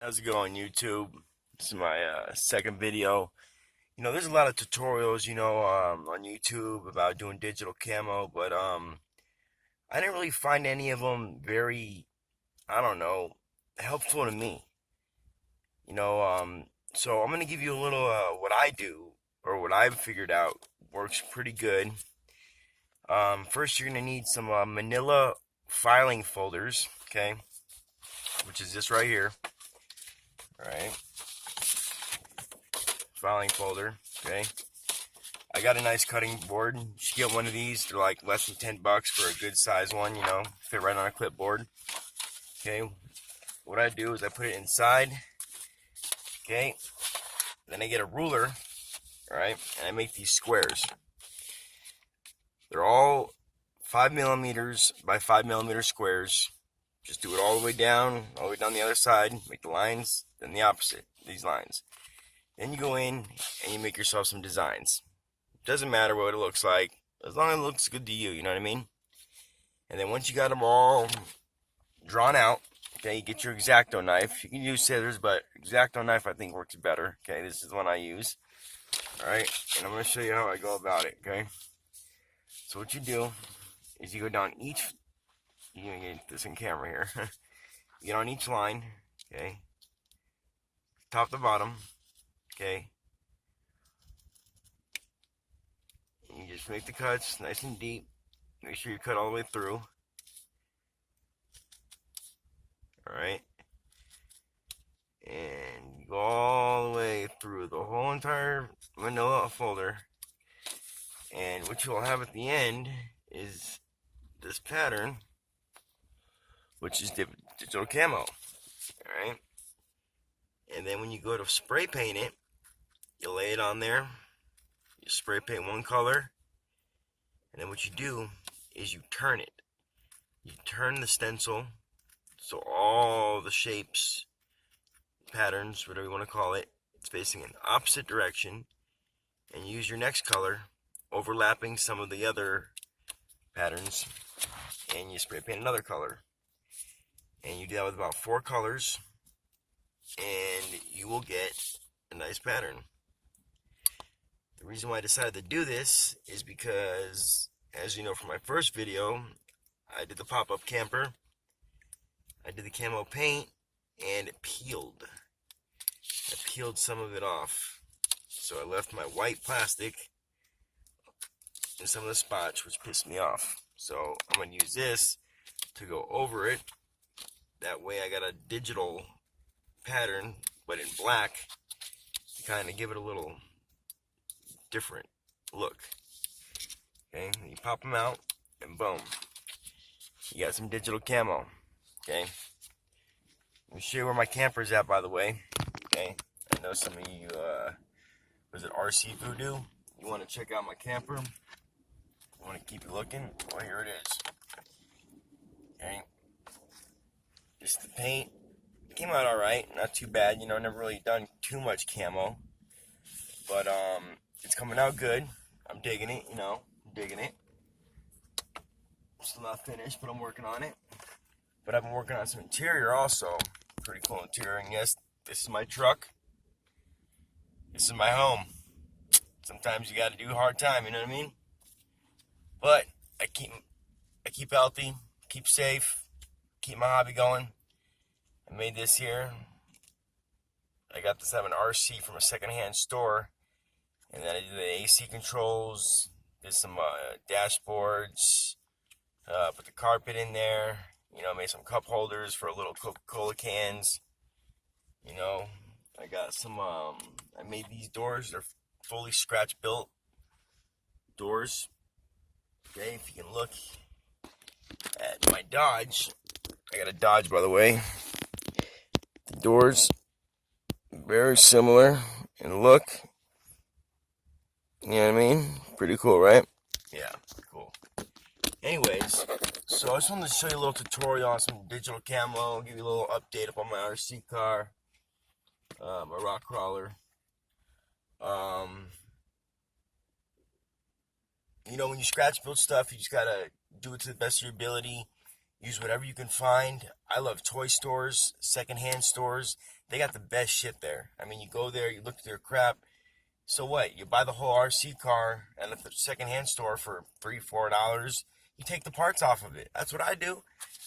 How's it going, YouTube? This is my second video. There's a lot of tutorials, on YouTube about doing digital camo, but I didn't really find any of them very, I don't know, helpful to me. You know, um, so I'm gonna give you a little what I do or what I've figured out works pretty good. First, you're gonna need some Manila filing folders, okay, which is this right here. All right, filing folder, okay. I got a nice cutting board. You should get one of these. They're like less than $10 for a good size one, fit right on a clipboard. Okay, what I do is I put it inside. Okay, then I get a ruler, all right, and I make these squares. They're all 5 millimeters by 5 millimeter squares. Just do it all the way down the other side. Make the lines, then the opposite, these lines. Then you go in and you make yourself some designs. Doesn't matter what it looks like, as long as it looks good to you, you know what I mean? And then once you got them all drawn out, okay, you get your X-Acto knife. You can use scissors, but X-Acto knife I think works better. Okay, this is the one I use. Alright, and I'm going to show you how I go about it, okay? So what you do is you go down each, you're going to get this in camera here. You get on each line, okay? Top to bottom, okay? You just make the cuts nice and deep. Make sure you cut all the way through. Alright. And go all the way through the whole entire manila folder. And what you'll have at the end is this pattern, which is digital camo. Alright. And then when you go to spray paint it, you lay it on there. You spray paint one color. And then what you do is you turn it. You turn the stencil so all the shapes, patterns, whatever you want to call it, it's facing in the opposite direction. And you use your next color, overlapping some of the other patterns, and you spray paint another color. And you do that with about 4 colors, and you will get a nice pattern. The reason why I decided to do this is because, as you know from my first video, I did the pop-up camper. I did the camo paint, and it peeled. I peeled some of it off. So I left my white plastic in some of the spots, which pissed me off. So I'm going to use this to go over it. That way I got a digital pattern, but in black, to kind of give it a little different look. Okay, you pop them out, and boom, you got some digital camo. Okay, let me show you where my camper's at, by the way. Okay, I know some of you, was it RC Voodoo? You want to check out my camper? You want to keep looking? Well, here it is. Okay, just the paint. Came out alright, not too bad. Never really done too much camo. But, it's coming out good. I'm digging it, I'm digging it. Still not finished, but I'm working on it. But I've been working on some interior also. Pretty cool interior. And yes, this is my truck. This is my home. Sometimes you gotta do hard time, you know what I mean? But I keep healthy, keep safe, keep my hobby going. I made this here. I got this out of an RC from a secondhand store. And then I did the AC controls, did some dashboards, put the carpet in there, made some cup holders for little Coca-Cola cans. I got some, I made these doors. They're fully scratch built doors. Okay, if you can look at my Dodge. I got a Dodge, by the way. The doors, very similar in look. You know what I mean? Pretty cool, right? Yeah, cool. Anyways, so I just wanted to show you a little tutorial on some digital camo, give you a little update up on my RC car, my rock crawler. When you scratch build stuff, you just gotta do it to the best of your ability. Use whatever you can find. I love toy stores, secondhand stores. They got the best shit there. I mean, you go there, you look at their crap. So what? You buy the whole RC car at a secondhand store for $3-4. You take the parts off of it. That's what I do.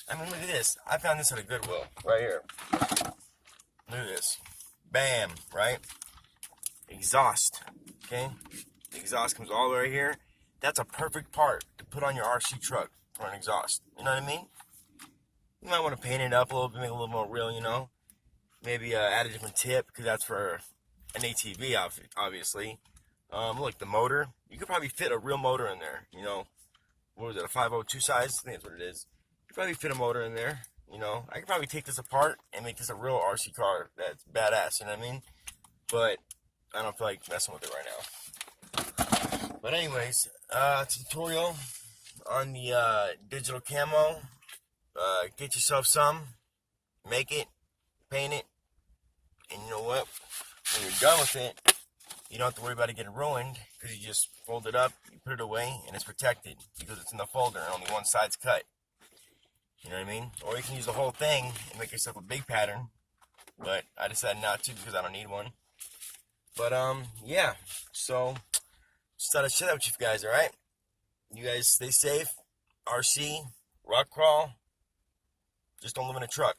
I mean, look at this. I found this at a Goodwill right here. Look at this. Bam, right? Exhaust. Okay? The exhaust comes all the way here. That's a perfect part to put on your RC truck for an exhaust. You know what I mean? You might want to paint it up a little bit, make it a little more real, you know? Maybe add a different tip, because that's for an ATV, obviously. Look, the motor. You could probably fit a real motor in there, you know? What was it, a 502 size? I think that's what it is. You could probably fit a motor in there, you know? I could probably take this apart and make this a real RC car that's badass, you know what I mean? But I don't feel like messing with it right now. But anyways, tutorial on the digital camo. Get yourself some, make it, paint it, and you know what? When you're done with it, you don't have to worry about it getting ruined, because you just fold it up, you put it away, and it's protected because it's in the folder and only one side's cut. You know what I mean? Or you can use the whole thing and make yourself a big pattern, but I decided not to because I don't need one. But yeah, so just thought I'd share that with you guys. All right, you guys stay safe. RC, rock crawl. Just don't live in a truck.